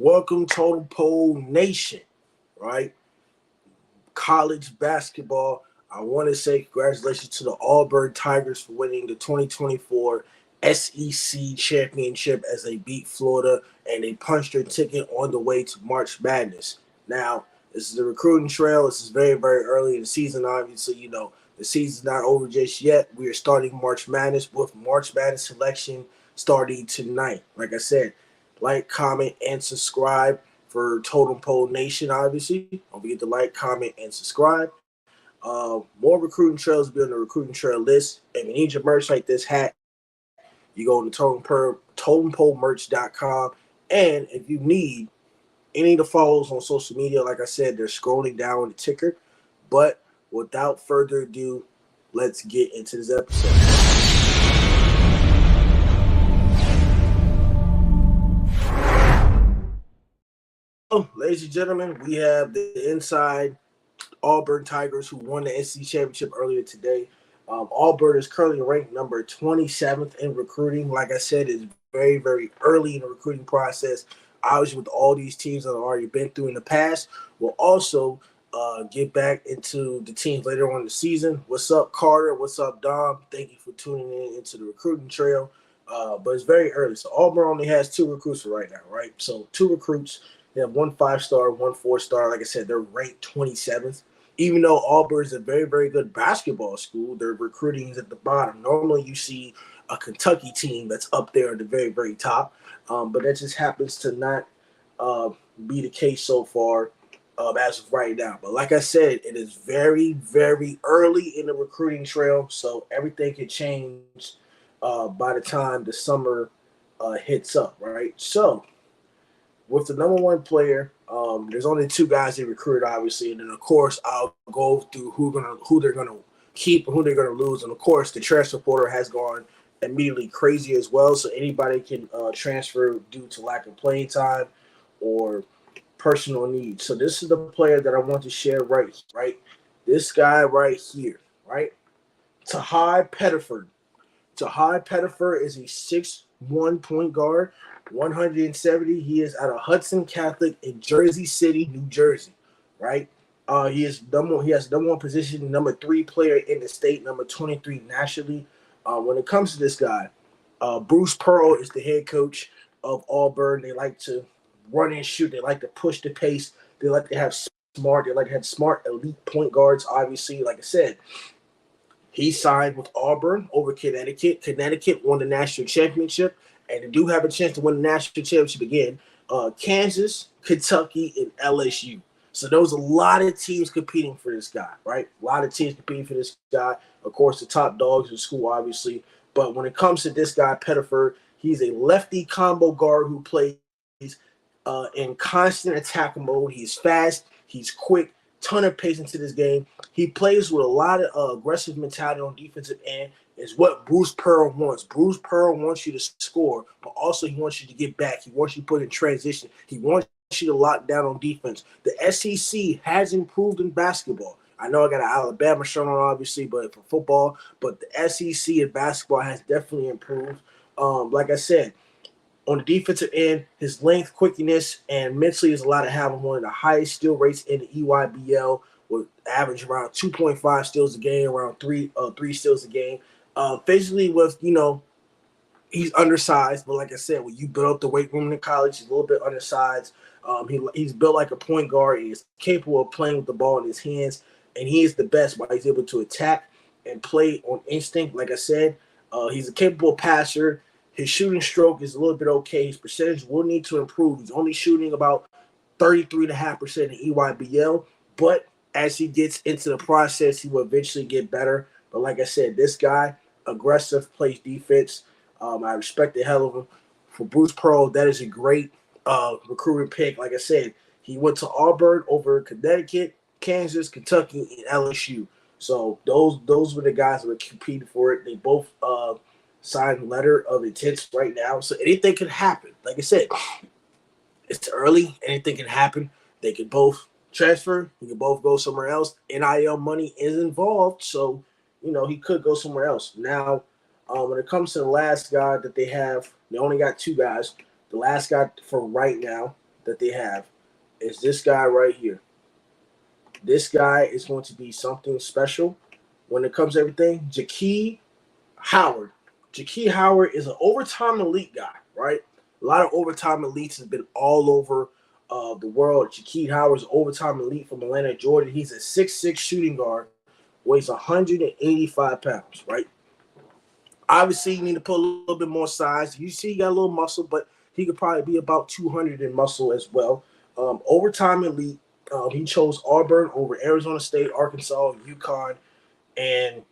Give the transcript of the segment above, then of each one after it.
Welcome, Total Pole Nation, right? College basketball. I want to say congratulations to the Auburn Tigers for winning the 2024 SEC championship as they beat Florida and they punched their ticket on the way to March Madness. Now, this is the recruiting trail. This is very, very early in the season. Obviously, the season's not over just yet. We are starting March Madness with March Madness selection starting tonight. Like I said, like, comment, and subscribe for Totem Pole Nation, obviously. Don't forget to like, comment, and subscribe. More recruiting trails will be on the recruiting trail list. If you need your merch like this hat, you go to totempolemerch.com. And if you need any of the follows on social media, like I said, they're scrolling down the ticker. But without further ado, let's get into this episode. Ladies and gentlemen, we have the inside Auburn Tigers who won the NCAA Championship earlier today. Auburn is currently ranked number 27th in recruiting. Like I said, it's very, very early in the recruiting process. Obviously, with all these teams that have already been through in the past, we'll also get back into the teams later on in the season. What's up, Carter? What's up, Dom? Thank you for tuning in into the recruiting trail. But it's very early. So Auburn only has 2 recruits for right now, right? So 2 recruits. They have 1 5-star, 1 4-star. Like I said, they're ranked 27th. Even though Auburn is a very, very good basketball school, their recruiting is at the bottom. Normally you see a Kentucky team that's up there at the very, very top. But that just happens to not be the case so far as of right now. But like I said, it is very, very early in the recruiting trail, so everything can change by the time the summer hits up, right? So with the number 1 player, there's only 2 guys they recruited, obviously, and then of course I'll go through who they're gonna keep and who they're gonna lose, and of course the transfer portal has gone immediately crazy as well. So anybody can transfer due to lack of playing time or personal needs. So this is the player that I want to share right. This guy right here, right, Tahai Pettiford. Tahai Pettiford is a 6'1" point guard, 170. He is out of Hudson Catholic in Jersey City, New Jersey, right? He has number 1 position, number 3 player in the state, number 23 nationally. When it comes to this guy, Bruce Pearl is the head coach of Auburn. They like to run and shoot. They like to push the pace. They like to have smart elite point guards. Obviously, like I said, he signed with Auburn over Connecticut. Connecticut won the national championship, and they do have a chance to win the national championship again. Kansas, Kentucky, and LSU. So there was a lot of teams competing for this guy, right? A lot of teams competing for this guy. Of course, the top dogs in school, obviously. But when it comes to this guy, Pettiford, he's a lefty combo guard who plays in constant attack mode. He's fast. He's quick. Ton of pace into this game. He plays with a lot of aggressive mentality on defensive end. Is what Bruce Pearl wants. Bruce Pearl wants you to score, but also he wants you to get back. He wants you to put in transition. He wants you to lock down on defense. The SEC has improved in basketball. I know I got an Alabama shirt on, obviously, but for football, but the SEC in basketball has definitely improved. Like I said, on the defensive end, his length, quickness, and mentally is allowed to have him one of the highest steal rates in the EYBL, with average around 2.5 steals a game, around three steals a game. Physically, he's undersized, but like I said, when you build up the weight room in college, he's a little bit undersized. He's built like a point guard. He is capable of playing with the ball in his hands, and he is the best while he's able to attack and play on instinct. Like I said, he's a capable passer. His shooting stroke is a little bit okay. His percentage will need to improve. He's only shooting about 33.5% in EYBL, but as he gets into the process, he will eventually get better. But like I said, this guy, aggressive, plays defense. I respect the hell of him. For Bruce Pearl, that is a great recruiting pick. Like I said, he went to Auburn over Connecticut, Kansas, Kentucky, and LSU. So those were the guys that were competing for it. They both signed letter of intent right now. So anything can happen. Like I said, it's early. Anything can happen. They can both transfer. They can both go somewhere else. NIL money is involved. So, he could go somewhere else. Now, when it comes to the last guy that they have, they only got 2 guys. The last guy for right now that they have is this guy right here. This guy is going to be something special when it comes to everything. Howard. Jaquie Howard is an overtime elite guy, right? A lot of overtime elites has been all over the world. Jaquie Howard's overtime elite from Atlanta, Georgia. He's a 6'6" shooting guard, weighs 185 pounds, right? Obviously, you need to put a little bit more size. You see, he got a little muscle, but he could probably be about 200 in muscle as well. Overtime elite. He chose Auburn over Arizona State, Arkansas, UConn, and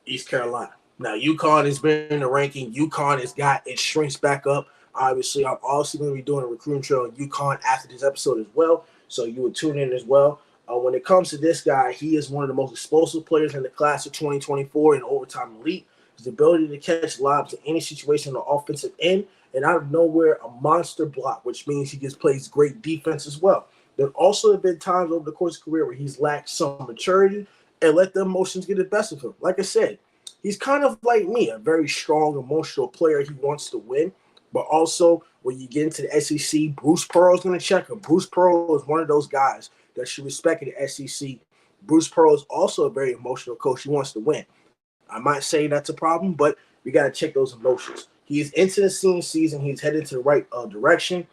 East Carolina. Now, UConn has been in the ranking. UConn has got its strengths back up. Obviously, I'm also going to be doing a recruiting trail on UConn after this episode as well, so you would tune in as well. When it comes to this guy, he is one of the most explosive players in the class of 2024 in overtime elite. His ability to catch lobs in any situation on the offensive end, and out of nowhere, a monster block, which means he just plays great defense as well. There also have been times over the course of his career where he's lacked some maturity and let the emotions get the best of him. Like I said, he's kind of like me, a very strong, emotional player. He wants to win, but also when you get into the SEC, Bruce Pearl is going to check him. Bruce Pearl is one of those guys that should respect in the SEC. Bruce Pearl is also a very emotional coach. He wants to win. I might say that's a problem, but we got to check those emotions. He's into the senior season. He's headed to the right direction.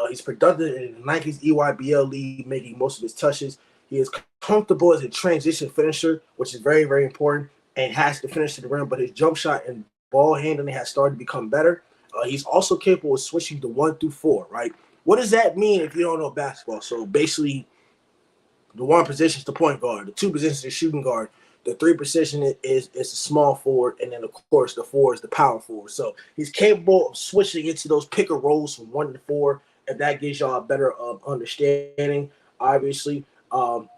He's productive in the Nike's EYBL league, making most of his touches. He is comfortable as a transition finisher, which is very, very important, and has to finish to the rim. But his jump shot and ball handling has started to become better. He's also capable of switching to 1 through 4, right? What does that mean if you don't know basketball? So basically, the one position is the point guard. The two positions is shooting guard. The three position is a small forward, and then of course the 4 is the power forward. So he's capable of switching into those pick and rolls from 1 to 4, if that gives y'all a better understanding. Obviously,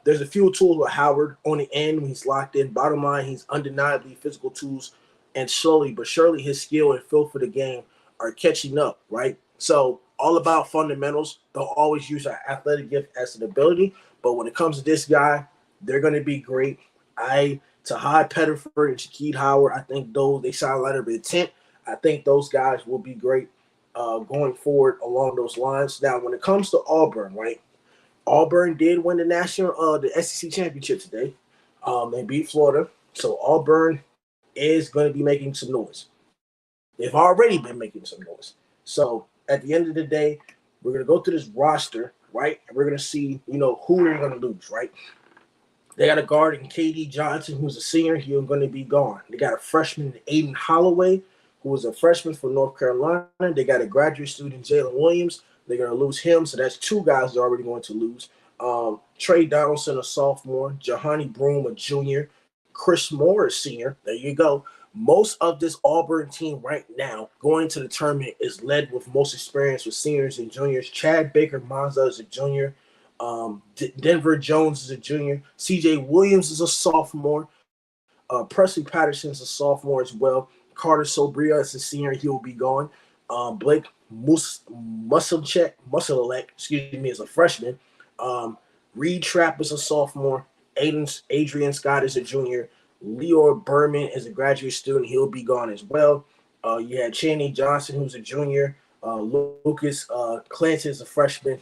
there's a few tools with Howard on the end when he's locked in. Bottom line, he's undeniably physical tools, and slowly but surely his skill and feel for the game are catching up, right? So all about fundamentals. They'll always use our athletic gift as an ability, but when it comes to this guy, they're going to be great. Tahad Pettiford and Jaquie Howard, I think they sign a letter of intent. I think those guys will be great going forward along those lines. Now, when it comes to Auburn, right? Auburn did win the SEC championship today. They beat Florida, so Auburn is going to be making some noise. They've already been making some noise. So at the end of the day, we're going to go through this roster, right? And we're going to see, who they're going to lose, right? They got a guard in KD Johnson, who's a senior. He's going to be gone. They got a freshman, Aiden Holloway, who was a freshman from North Carolina. They got a graduate student, Jalen Williams. They're going to lose him. So that's 2 guys they're already going to lose. Trey Donaldson, a sophomore. Jahani Broome, a junior. Chris Moore, a senior. There you go. Most of this Auburn team right now going to the tournament is led with most experience with seniors and juniors. Chad Baker Mazza is a junior. Denver Jones is a junior. CJ Williams is a sophomore. Presley Patterson is a sophomore as well. Carter Sobria is a senior. He will be gone. Blake Musselek, is a freshman. Reed Trapp is a sophomore. Adrian Scott is a junior. Leor Berman is a graduate student. He'll be gone as well. You had Chaney Johnson, who's a junior. Lucas Clanton is a freshman.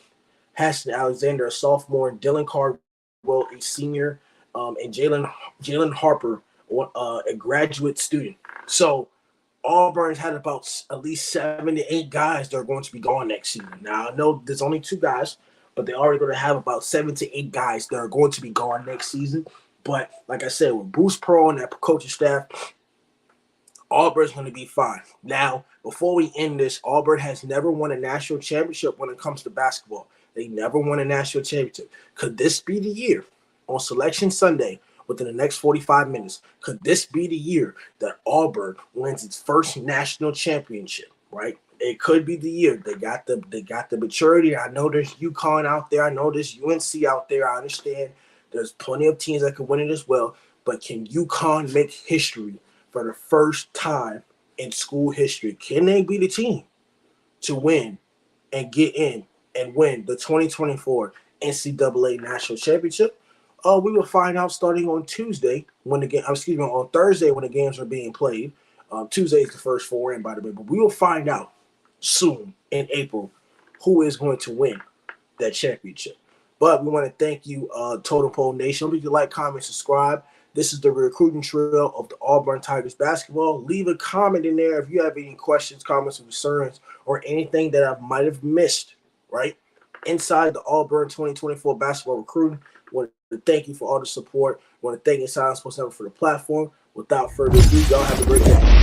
Hassan Alexander, a sophomore. Dylan Cardwell, a senior. And Jalen Harper, a graduate student. So Auburn's had about at least 7 to 8 guys that are going to be gone next season. Now, I know there's only 2 guys, but they're already going to have about 7 to 8 guys that are going to be gone next season. But like I said, with Bruce Pearl and that coaching staff, Auburn's going to be fine. Now, before we end this, Auburn has never won a national championship when it comes to basketball. They never won a national championship. Could this be the year on Selection Sunday within the next 45 minutes? Could this be the year that Auburn wins its first national championship, right? It could be the year. They got the maturity. I know there's UConn out there. I know there's UNC out there. I understand there's plenty of teams that can win it as well. But can UConn make history for the first time in school history? Can they be the team to win and get in and win the 2024 NCAA National Championship? We will find out starting on Tuesday on Thursday when the games are being played. Tuesday is the first 4 in, by the way, but we will find out soon in April who is going to win that championship. But we want to thank you, Totem Pole Nation. If you like, comment, subscribe. This is the recruiting trail of the Auburn Tigers basketball. Leave a comment in there if you have any questions, comments, concerns, or anything that I might have missed, right? Inside the Auburn 2024 basketball recruiting. I want to thank you for all the support. I want to thank Inside Sports Network for the platform. Without further ado, y'all have a great day.